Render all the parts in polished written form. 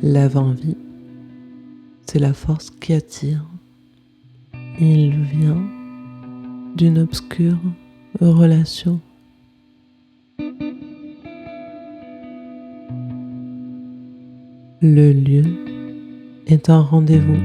L'avant-vie, c'est la force qui attire. Il vient d'une obscure relation. Le lieu est un rendez-vous.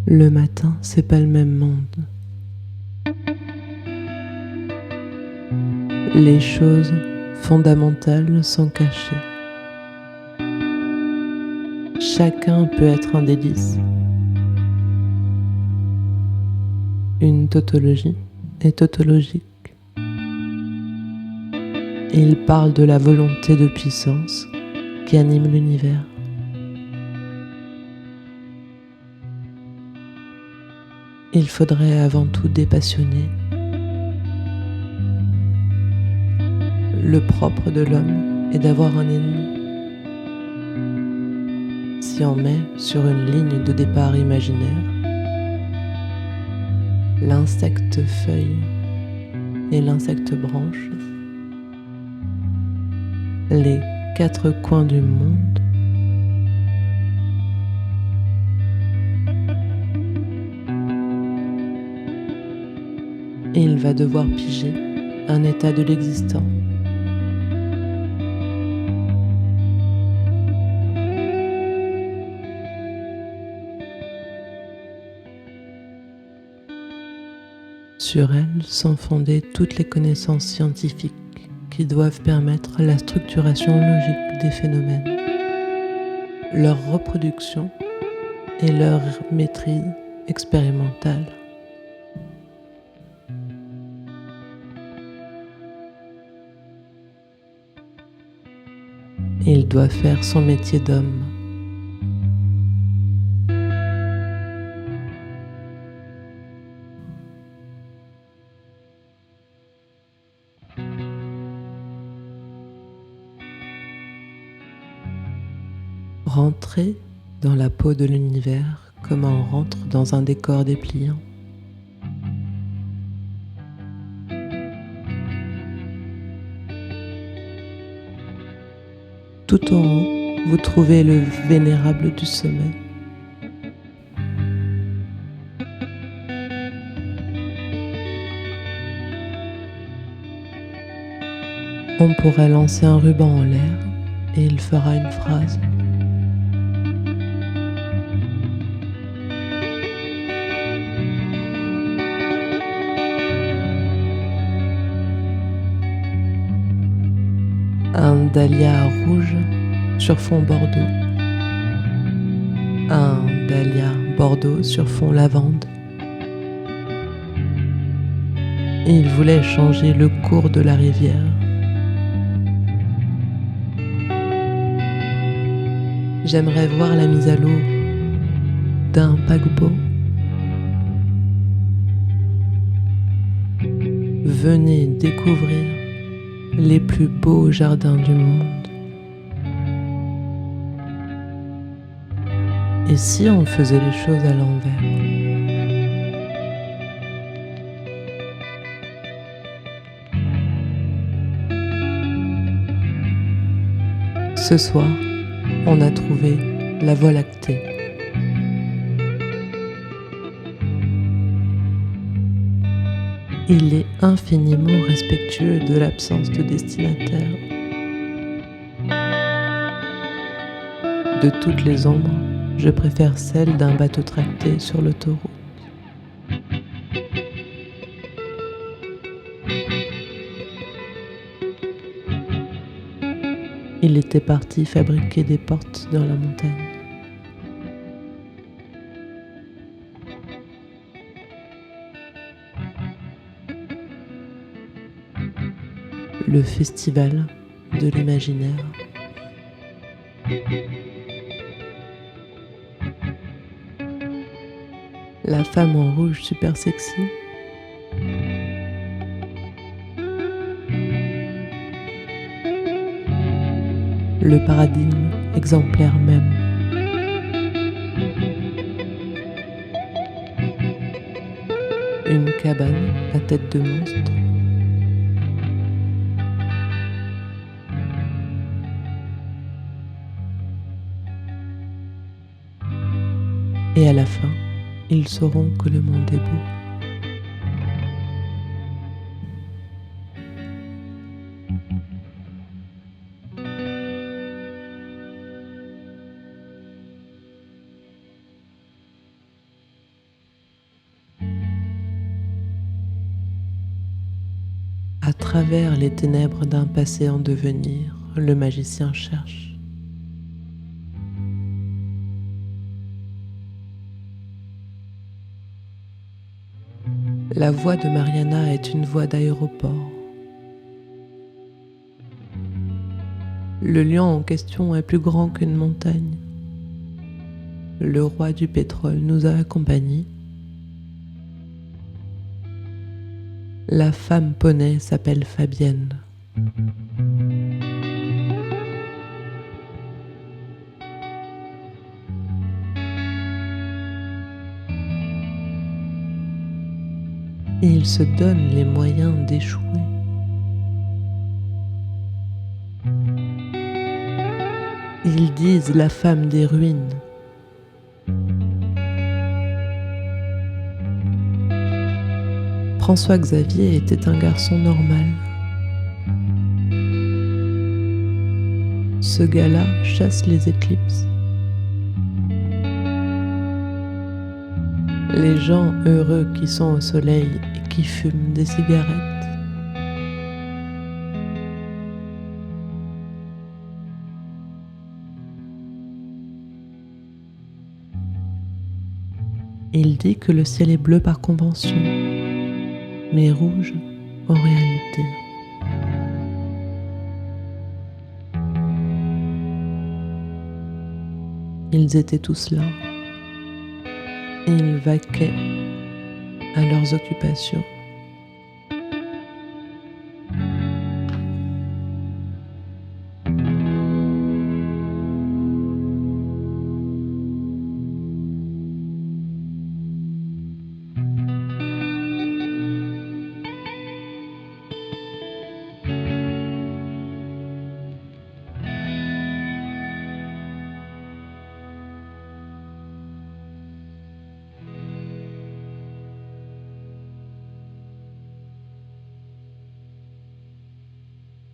Le matin, c'est pas le même monde. Les choses fondamentales sont cachées. Chacun peut être un délice. Une tautologie est tautologique. Il parle de la volonté de puissance qui anime l'univers. Il faudrait avant tout dépassionner. Le propre de l'homme est d'avoir un ennemi. Si on met sur une ligne de départ imaginaire l'insecte feuille et l'insecte branche, les quatre coins du monde, il va devoir piger un état de l'existant. Sur elle sont fondées toutes les connaissances scientifiques qui doivent permettre la structuration logique des phénomènes, leur reproduction et leur maîtrise expérimentale. Il doit faire son métier d'homme. Rentrer dans la peau de l'univers comme on rentre dans un décor dépliant. Tout en haut, vous trouvez le vénérable du sommet. On pourrait lancer un ruban en l'air et il fera une phrase. Un dahlia rouge sur fond bordeaux. Un dahlia bordeaux sur fond lavande. Il voulait changer le cours de la rivière. J'aimerais voir la mise à l'eau d'un paquebot. Venez découvrir les plus beaux jardins du monde. Et si on faisait les choses à l'envers? Ce soir, on a trouvé la Voie lactée. Il est infiniment respectueux de l'absence de destinataire. De toutes les ombres, je préfère celle d'un bateau tracté sur l'autoroute. Il était parti fabriquer des portes dans la montagne. Le festival de l'imaginaire. La femme en rouge super sexy. Le paradigme exemplaire même. Une cabane à tête de monstre. Et à la fin, ils sauront que le monde est beau. À travers les ténèbres d'un passé en devenir, le magicien cherche. La voix de Mariana est une voix d'aéroport. Le lion en question est plus grand qu'une montagne. Le roi du pétrole nous a accompagnés. La femme poney s'appelle Fabienne. Et ils se donnent les moyens d'échouer. Ils disent la femme des ruines. François Xavier était un garçon normal. Ce gars-là chasse les éclipses. Les gens heureux qui sont au soleil et qui fument des cigarettes. Il dit que le ciel est bleu par convention, mais rouge en réalité. Ils étaient tous là, et ils vaquaient à leurs occupations.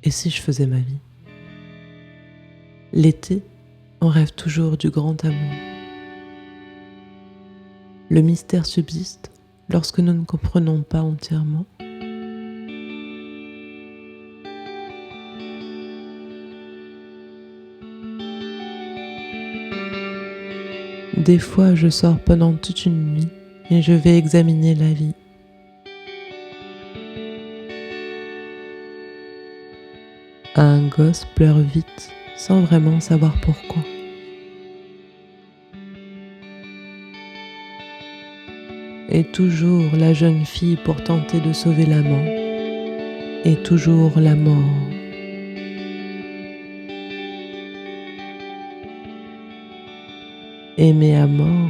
Et si je faisais ma vie? L'été, on rêve toujours du grand amour. Le mystère subsiste lorsque nous ne comprenons pas entièrement. Des fois, je sors pendant toute une nuit et je vais examiner la vie. Un gosse pleure vite sans vraiment savoir pourquoi. Et toujours la jeune fille pour tenter de sauver l'amant. Et toujours la mort. Aimer à mort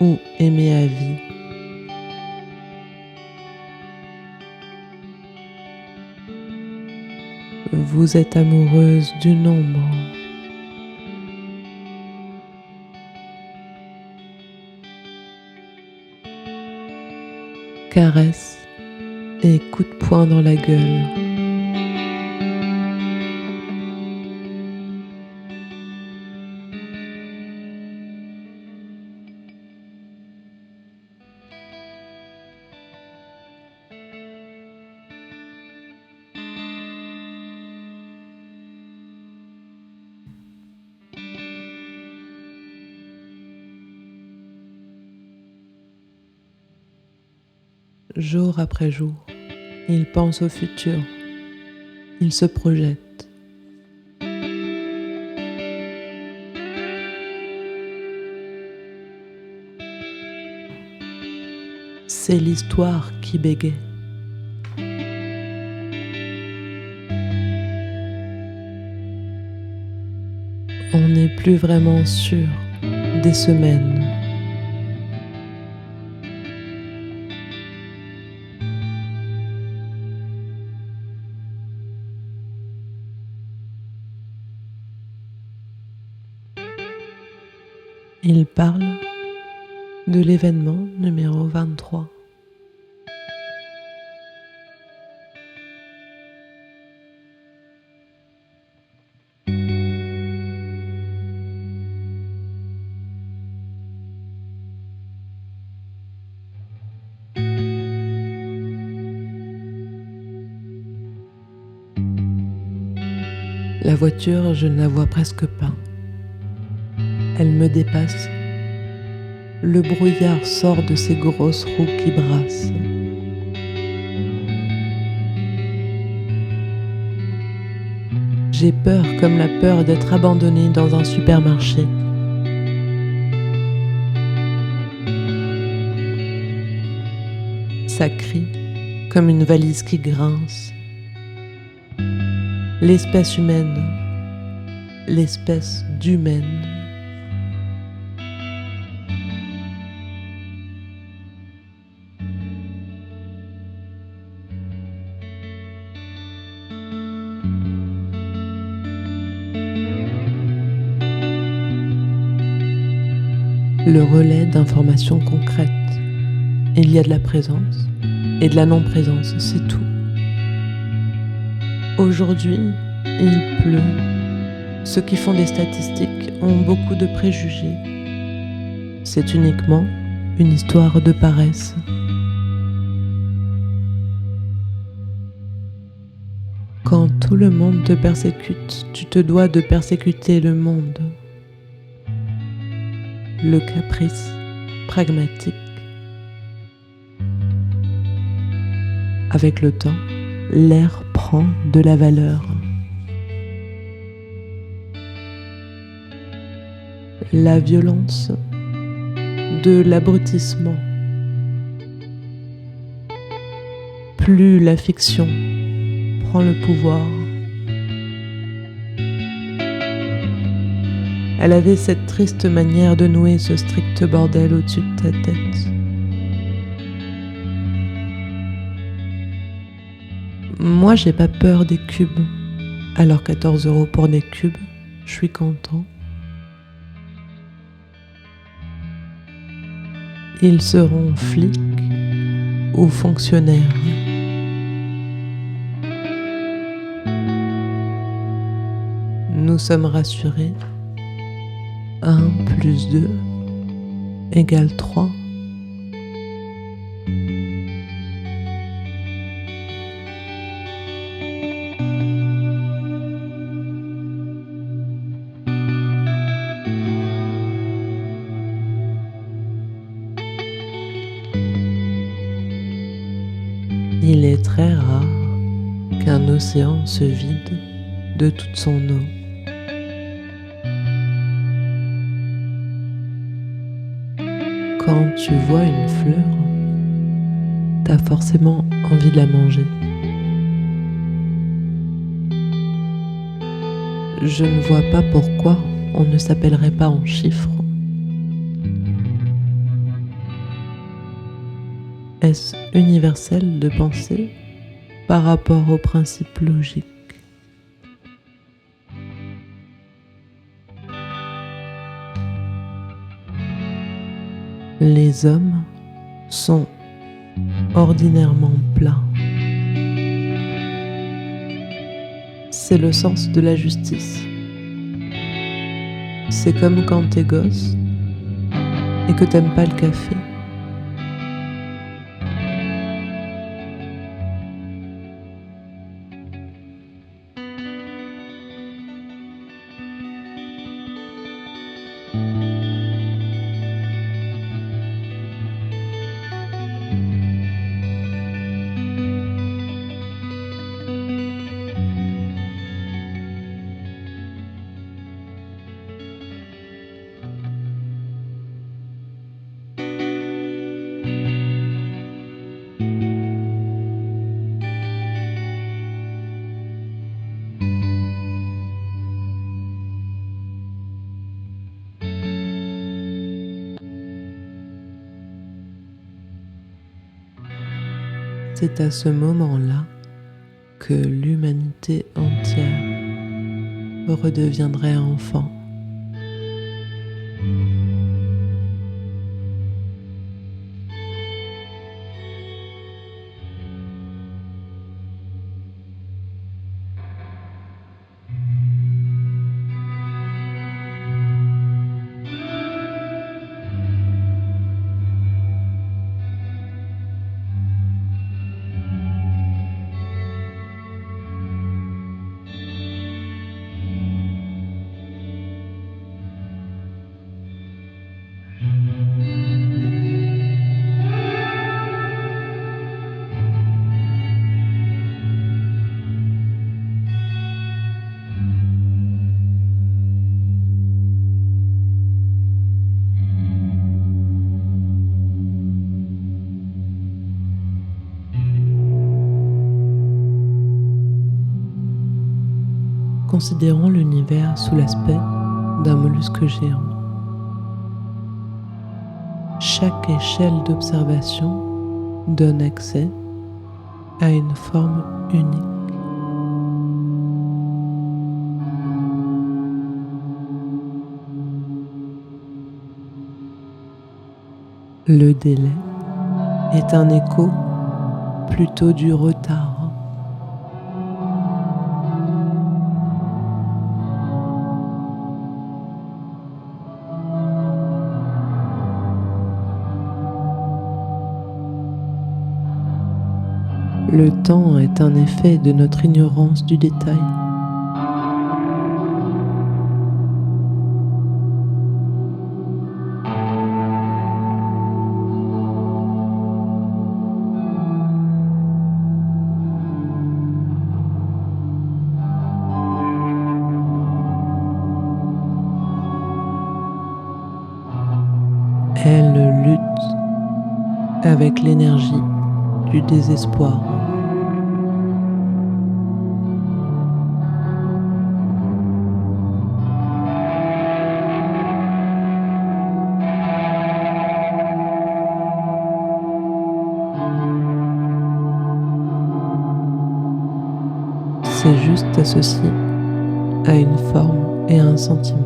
ou aimer à vie. Vous êtes amoureuse du nombre. Caresse et coup de poing dans la gueule. Jour après jour, il pense au futur, il se projette. C'est l'histoire qui bégaye. On n'est plus vraiment sûr des semaines. Il parle de l'événement numéro 23. La voiture, je ne la vois presque pas. Elle me dépasse. Le brouillard sort de ses grosses roues qui brassent. J'ai peur comme la peur d'être abandonnée dans un supermarché. Ça crie comme une valise qui grince. L'espèce humaine, l'espèce d'humaine. Le relais d'informations concrètes. Il y a de la présence et de la non-présence, c'est tout. Aujourd'hui, il pleut. Ceux qui font des statistiques ont beaucoup de préjugés. C'est uniquement une histoire de paresse. Quand tout le monde te persécute, tu te dois de persécuter le monde. Le caprice pragmatique. Avec le temps, l'air prend de la valeur. La violence de l'abrutissement. Plus la fiction prend le pouvoir. Elle avait cette triste manière de nouer ce strict bordel au-dessus de ta tête. Moi, j'ai pas peur des cubes. Alors 14 € pour des cubes, je suis content. Ils seront flics ou fonctionnaires. Nous sommes rassurés. 1 plus 2 égale 3. Il est très rare qu'un océan se vide de toute son eau. Quand tu vois une fleur, t'as forcément envie de la manger. Je ne vois pas pourquoi on ne s'appellerait pas en chiffres. Est-ce universel de penser par rapport aux principes logiques? Les hommes sont ordinairement plats. C'est le sens de la justice. C'est comme quand t'es gosse et que t'aimes pas le café. C'est à ce moment-là que l'humanité entière redeviendrait enfant. considérons l'univers sous l'aspect d'un mollusque géant. Chaque échelle d'observation donne accès à une forme unique. Le délai est un écho plutôt du retard. Le temps est un effet de notre ignorance du détail. Elle lutte avec l'énergie du désespoir. C'est juste associé à une forme et à un sentiment.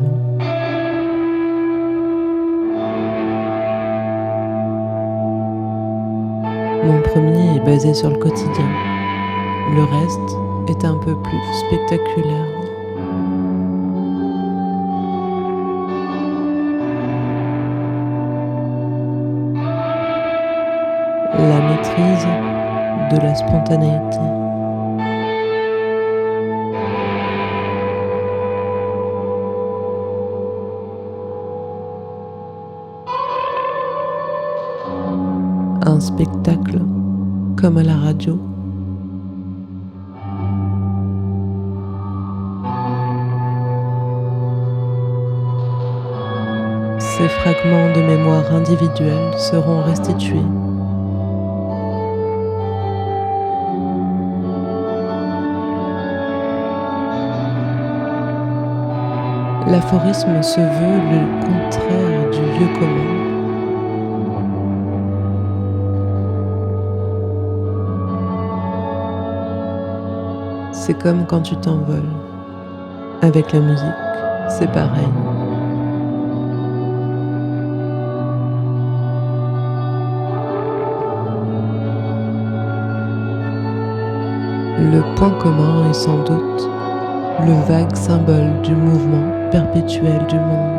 Mon premier est basé sur le quotidien. Le reste est un peu plus spectaculaire. La maîtrise de la spontanéité. Un spectacle comme à la radio. Ces fragments de mémoire individuelle seront restitués. L'aphorisme se veut le contraire du lieu commun. C'est comme quand tu t'envoles. Avec la musique, c'est pareil. Le point commun est sans doute le vague symbole du mouvement perpétuel du monde.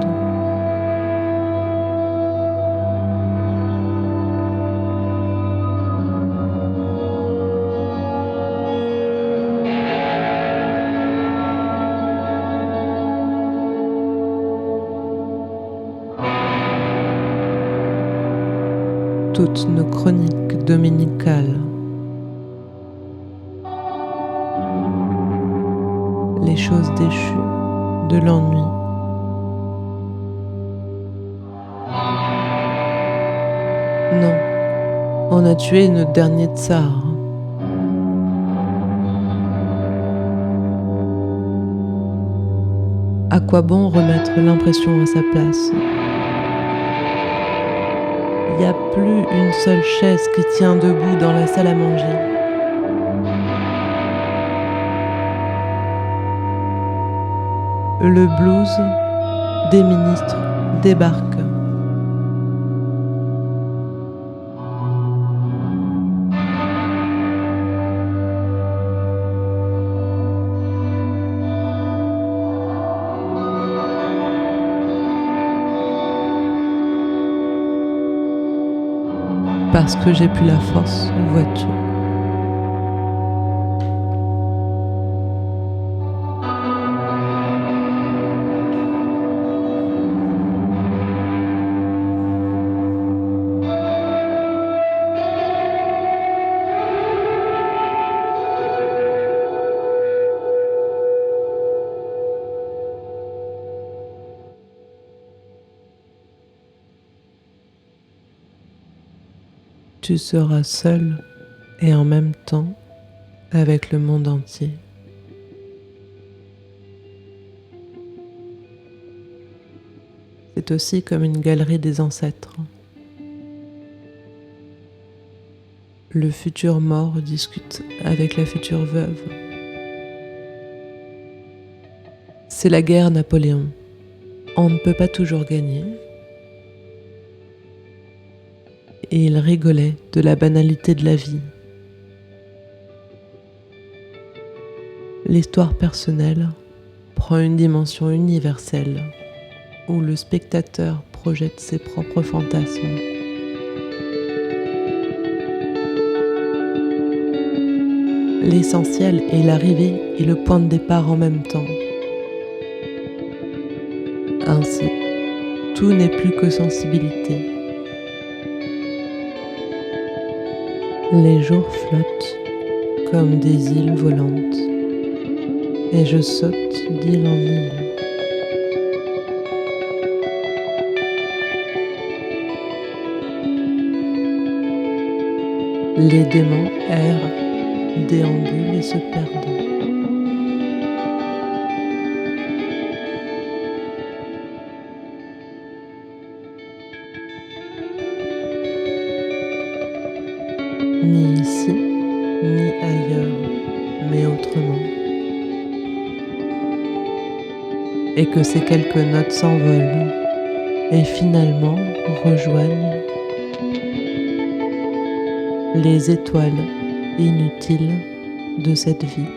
Toutes nos chroniques dominicales, les choses déchues de l'ennui, non, on a tué notre dernier tsar. À quoi bon remettre l'impression à sa place? Il n'y a plus une seule chaise qui tient debout dans la salle à manger. Le blues des ministres débarque. Parce que j'ai plus la force, vois-tu. Tu seras seul et en même temps avec le monde entier. c'est aussi comme une galerie des ancêtres. Le futur mort discute avec la future veuve. C'est la guerre Napoléon. On ne peut pas toujours gagner. Et il rigolait de la banalité de la vie. L'histoire personnelle prend une dimension universelle où le spectateur projette ses propres fantasmes. L'essentiel est l'arrivée et le point de départ en même temps. Ainsi, tout n'est plus que sensibilité. Les jours flottent comme des îles volantes, et je saute d'île en île. Les démons errent, déambulent et se perdent. Ni ici, ni ailleurs, mais autrement. Et que ces quelques notes s'envolent et finalement rejoignent les étoiles inutiles de cette vie.